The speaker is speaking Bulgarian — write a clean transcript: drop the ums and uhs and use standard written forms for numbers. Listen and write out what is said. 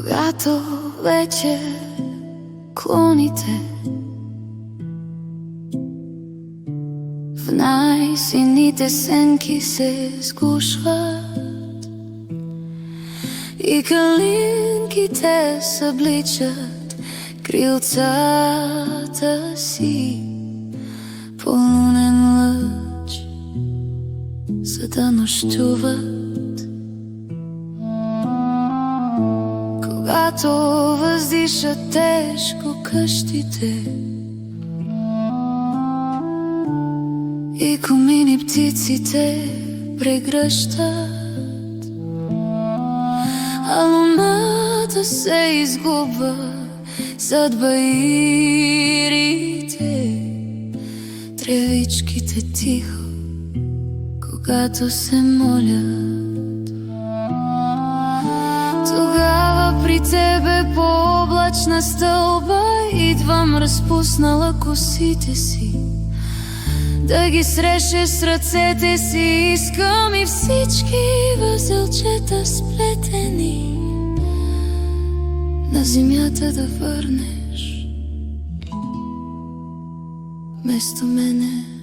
Когато вече клоните в най-сините сенки се сгушват и калинките събличат крилцата си по лунен лъч, за да нощуват. Когато въздишат тежко къщите и комини птиците прегръщат, а луната се изгубва зад баирите, тревичките тихо, когато се молят. Тогава при тебе по облачна стълба идвам разпуснала косите си, да ги срещеш с ръцете си. Искам и всички възелчета сплетени на земята да върнеш вместо мене.